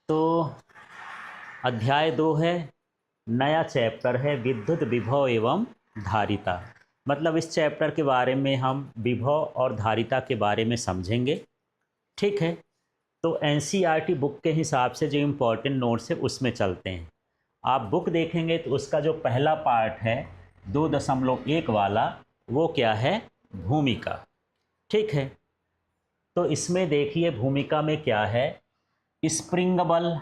तो अध्याय 2 है, नया चैप्टर है विद्युत विभव एवं धारिता। मतलब इस चैप्टर के बारे में हम विभव और धारिता के बारे में समझेंगे। ठीक है, तो एनसीईआरटी बुक के हिसाब से जो इम्पोर्टेंट नोट्स है उसमें चलते हैं। आप बुक देखेंगे तो उसका जो पहला पार्ट है 2.1 वाला, वो क्या है, भूमिका। ठीक है, तो इसमें देखिए भूमिका में क्या है, स्प्रिंग बल।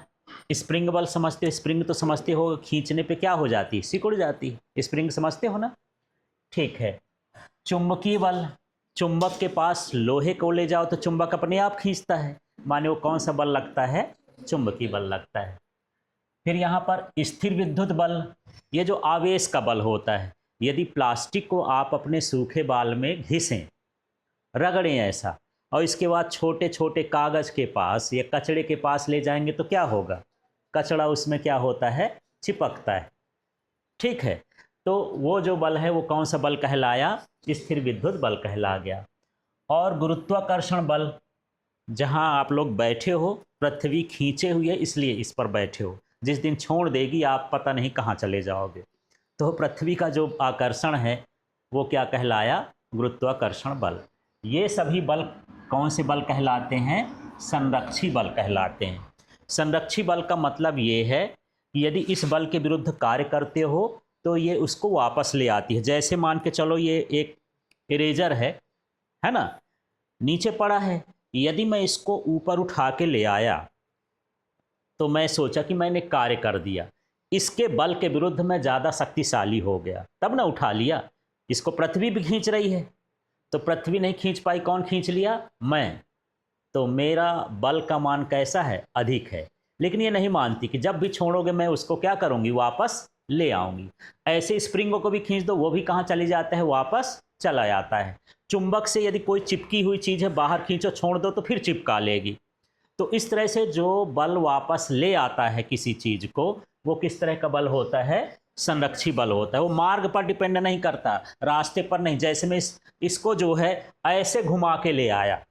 स्प्रिंग बल समझते हो, स्प्रिंग तो समझते हो, खींचने पे क्या हो जाती है, सिकुड़ जाती है, स्प्रिंग समझते हो ना। ठीक है, चुंबकीय बल, चुंबक के पास लोहे को ले जाओ तो चुंबक अपने आप खींचता है, माने वो कौन सा बल लगता है, चुंबकीय बल लगता है। फिर यहाँ पर स्थिर विद्युत बल, ये जो आवेश का बल होता है, यदि प्लास्टिक को आप अपने सूखे बाल में घिसें, रगड़ें ऐसा, और इसके बाद छोटे छोटे कागज़ के पास या कचड़े के पास ले जाएंगे तो क्या होगा, कचड़ा उसमें क्या होता है, चिपकता है। ठीक है, तो वो जो बल है वो कौन सा बल कहलाया, स्थिर विद्युत बल कहला गया। और गुरुत्वाकर्षण बल, जहाँ आप लोग बैठे हो, पृथ्वी खींचे हुई है इसलिए इस पर बैठे हो, जिस दिन छोड़ देगी आप पता नहीं कहाँ चले जाओगे। तो पृथ्वी का जो आकर्षण है वो क्या कहलाया, गुरुत्वाकर्षण बल। ये सभी बल कौन से बल कहलाते हैं, संरक्षी बल कहलाते हैं। संरक्षी बल का मतलब ये है कि यदि इस बल के विरुद्ध कार्य करते हो तो ये उसको वापस ले आती है। जैसे मान के चलो ये एक इरेजर है ना, नीचे पड़ा है, यदि मैं इसको ऊपर उठा के ले आया तो मैं सोचा कि मैंने कार्य कर दिया, इसके बल के विरुद्ध मैं ज़्यादा शक्तिशाली हो गया, तब ना उठा लिया। इसको पृथ्वी भी खींच रही है, तो पृथ्वी नहीं खींच पाई, कौन खींच लिया, मैं। तो मेरा बल का मान कैसा है, अधिक है। लेकिन ये नहीं मानती कि जब भी छोड़ोगे मैं उसको क्या करूँगी, वापस ले आऊँगी। ऐसे स्प्रिंगों को भी खींच दो, वो भी कहाँ चली जाता है, वापस चला जाता है। चुंबक से यदि कोई चिपकी हुई चीज़ है, बाहर खींचो छोड़ दो तो फिर चिपका लेगी। तो इस तरह से जो बल वापस ले आता है किसी चीज़ को, वो किस तरह का बल होता है, संरक्षी बल होता है। वो मार्ग पर डिपेंड नहीं करता, रास्ते पर नहीं। जैसे मैं इसको जो है ऐसे घुमा के ले आया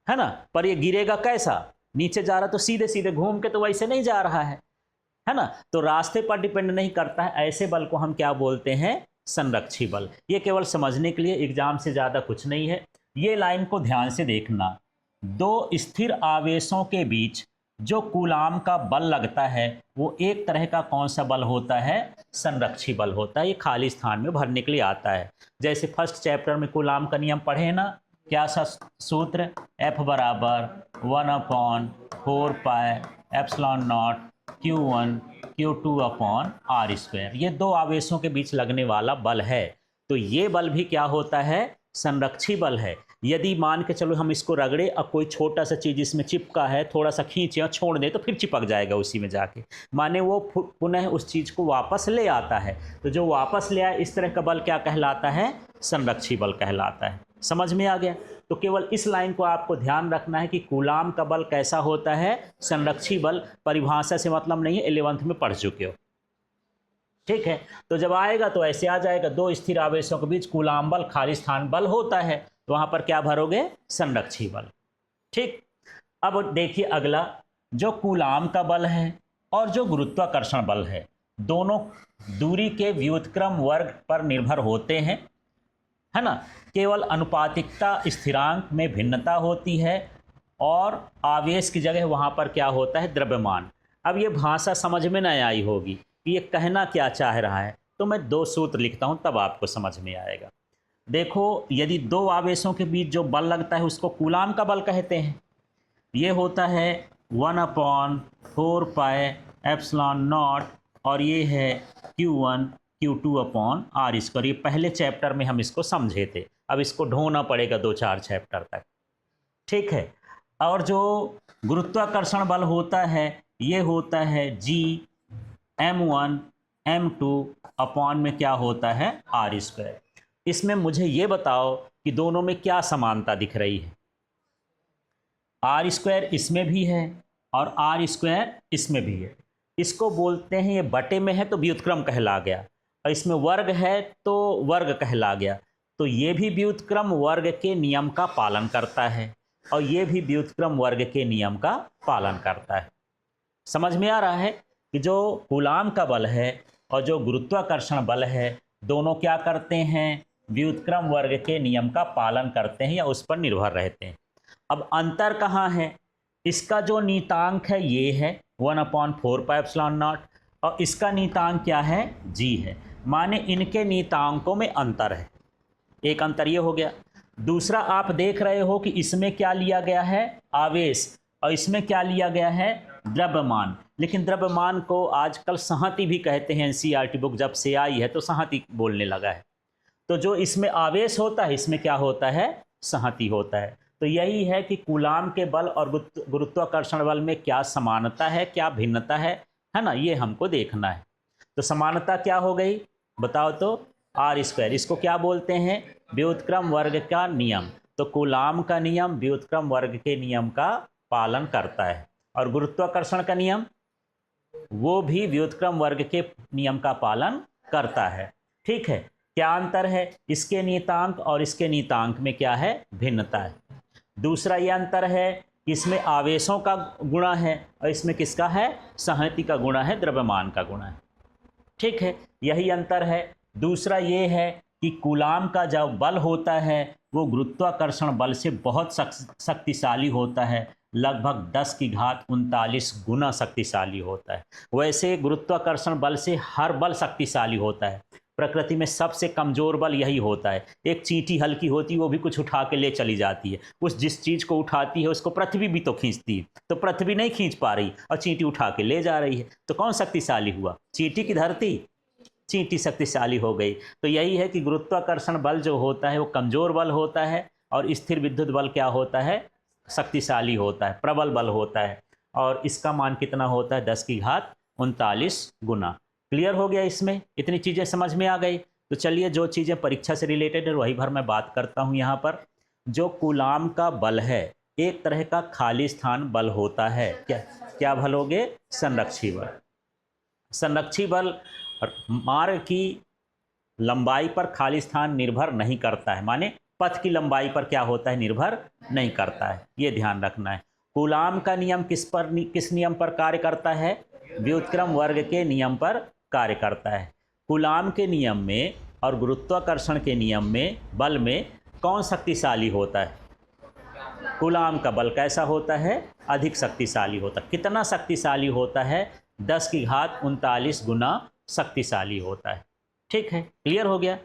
है ना, पर ये गिरेगा कैसा, नीचे जा रहा तो सीधे सीधे घूम के, तो वैसे नहीं जा रहा है ना। तो रास्ते पर डिपेंड नहीं करता है, ऐसे बल को हम क्या बोलते हैं, संरक्षी बल। ये केवल समझने के लिए, एग्जाम से ज़्यादा कुछ नहीं है। ये लाइन को ध्यान से देखना, दो स्थिर आवेशों के बीच जो कूलाम का बल लगता है वो एक तरह का कौन सा बल होता है, संरक्षी बल होता है। ये खाली स्थान में भरने के लिए आता है। जैसे फर्स्ट चैप्टर में कूलाम का नियम पढ़े ना, क्या सा सूत्र, F बराबर 1/4 pi epsilon not Q1 Q2 upon R square. ये दो आवेशों के बीच लगने वाला बल है। तो ये बल भी क्या होता है, संरक्षी बल है। यदि मान के चलो हम इसको रगड़े, अब कोई छोटा सा चीज़ इसमें चिपका है, थोड़ा सा खींचे और छोड़ दे तो फिर चिपक जाएगा उसी में जाके, माने वो पुनः उस चीज़ को वापस ले आता है। तो जो वापस ले आए, इस तरह का बल क्या कहलाता है, संरक्षी बल कहलाता है। समझ में आ गया। तो केवल इस लाइन को आपको ध्यान रखना है कि कूलाम का बल कैसा होता है, संरक्षी बल। परिभाषा से मतलब नहीं है, 11th में पढ़ चुके हो। ठीक है, तो जब आएगा तो ऐसे आ जाएगा, दो स्थिर आवेशों के बीच कूलाम बल खाली स्थान बल होता है, तो वहां पर क्या भरोगे, संरक्षी बल। ठीक, अब देखिए अगला, जो कूलाम का बल है और जो गुरुत्वाकर्षण बल है, दोनों दूरी के व्युत्क्रम वर्ग पर निर्भर होते हैं, है ना। केवल अनुपातिकता स्थिरांक में भिन्नता होती है और आवेश की जगह वहां पर क्या होता है, द्रव्यमान। अब ये भाषा समझ में नहीं आई होगी कि ये कहना क्या चाह रहा है, तो मैं दो सूत्र लिखता हूं तब आपको समझ में आएगा। देखो, यदि दो आवेशों के बीच जो बल लगता है उसको कूलाम का बल कहते हैं। ये होता है 1/4 पाई एप्सिलॉन नॉट, और ये है Q1 Q2 upon R square. ये पहले चैप्टर में हम इसको समझे थे, अब इसको ढोना पड़ेगा 2-4 चैप्टर तक। ठीक है, और जो गुरुत्वाकर्षण बल होता है, ये होता है Gm1 m2 अपॉन में क्या होता है, R स्क्वायर। इसमें मुझे ये बताओ कि दोनों में क्या समानता दिख रही है। R स्क्वायर इसमें भी है और R स्क्वायर इसमें भी है। इसको बोलते हैं, ये बटे में है तो व्युत्क्रम कहला गया, और इसमें वर्ग है तो वर्ग कहला गया। तो ये भी व्युत्क्रम वर्ग के नियम का पालन करता है और ये भी व्युत्क्रम वर्ग के नियम का पालन करता है। समझ में आ रहा है कि जो कूलाम का बल है और जो गुरुत्वाकर्षण बल है, दोनों क्या करते हैं, व्युत्क्रम वर्ग के नियम का पालन करते हैं या उस पर निर्भर रहते हैं। अब अंतर कहाँ है, इसका जो नीतांक है ये है 1/4πε0 और इसका नीतांक क्या है, जी है। माने इनके नीतांकों में अंतर है। एक अंतर ये हो गया। दूसरा, आप देख रहे हो कि इसमें क्या लिया गया है, आवेश, और इसमें क्या लिया गया है, द्रव्यमान। लेकिन द्रव्यमान को आजकल संहति भी कहते हैं, एनसीईआरटी बुक जब से आई है तो संहति बोलने लगा है। तो जो इसमें आवेश होता है इसमें क्या होता है, संहति होता है। तो यही है कि कूलाम के बल और गुरुत्वाकर्षण बल में क्या समानता है, क्या भिन्नता है ना, ये हमको देखना है। तो समानता क्या हो गई बताओ तो, r², इसको क्या बोलते हैं, व्युत्क्रम वर्ग का नियम। तो कूलाम का नियम व्युत्क्रम वर्ग के नियम का पालन करता है और गुरुत्वाकर्षण का नियम वो भी व्युत्क्रम वर्ग के नियम का पालन करता है। ठीक है, क्या अंतर है, इसके नीतांक और इसके नीतांक में क्या है, भिन्नता है। दूसरा ये अंतर है कि इसमें आवेशों का गुणा है और इसमें किसका है, संहति का गुणा है, द्रव्यमान का गुणा है। ठीक है, यही अंतर है। दूसरा ये है कि कूलाम का जो बल होता है वो गुरुत्वाकर्षण बल से बहुत शक्तिशाली होता है, लगभग 10⁻39 गुना शक्तिशाली होता है। वैसे गुरुत्वाकर्षण बल से हर बल शक्तिशाली होता है, प्रकृति में सबसे कमज़ोर बल यही होता है। एक चींटी हल्की होती है, वो भी कुछ उठा के ले चली जाती है, उस जिस चीज़ को उठाती है उसको पृथ्वी भी तो खींचती है, तो पृथ्वी नहीं खींच पा रही और चींटी उठा के ले जा रही है, तो कौन शक्तिशाली हुआ, चींटी की धरती, चींटी शक्तिशाली हो गई। तो यही है कि गुरुत्वाकर्षण बल जो होता है वो कमज़ोर बल होता है और स्थिर विद्युत बल क्या होता है, शक्तिशाली होता है, प्रबल बल होता है, और इसका मान कितना होता है, 10⁻39 गुना। क्लियर हो गया, इसमें इतनी चीज़ें समझ में आ गई। तो चलिए जो चीज़ें परीक्षा से रिलेटेड है वही भर मैं बात करता हूँ यहाँ पर। जो कूलाम का बल है एक तरह का खाली स्थान बल होता है। क्या बल हो गए, संरक्षी बल। संरक्षी बल मार्ग की लंबाई पर खाली स्थान निर्भर नहीं करता है, माने पथ की लंबाई पर क्या होता है, निर्भर नहीं करता है, ये ध्यान रखना है। कूलाम का नियम किस नियम पर कार्य करता है, व्युत्क्रम वर्ग के नियम पर कार्य करता है। कूलाम के नियम में और गुरुत्वाकर्षण के नियम में बल में कौन शक्तिशाली होता है, कूलाम का बल कैसा होता है, अधिक शक्तिशाली होता है। कितना शक्तिशाली होता है, 10⁻39 गुना शक्तिशाली होता है। ठीक है, क्लियर हो गया।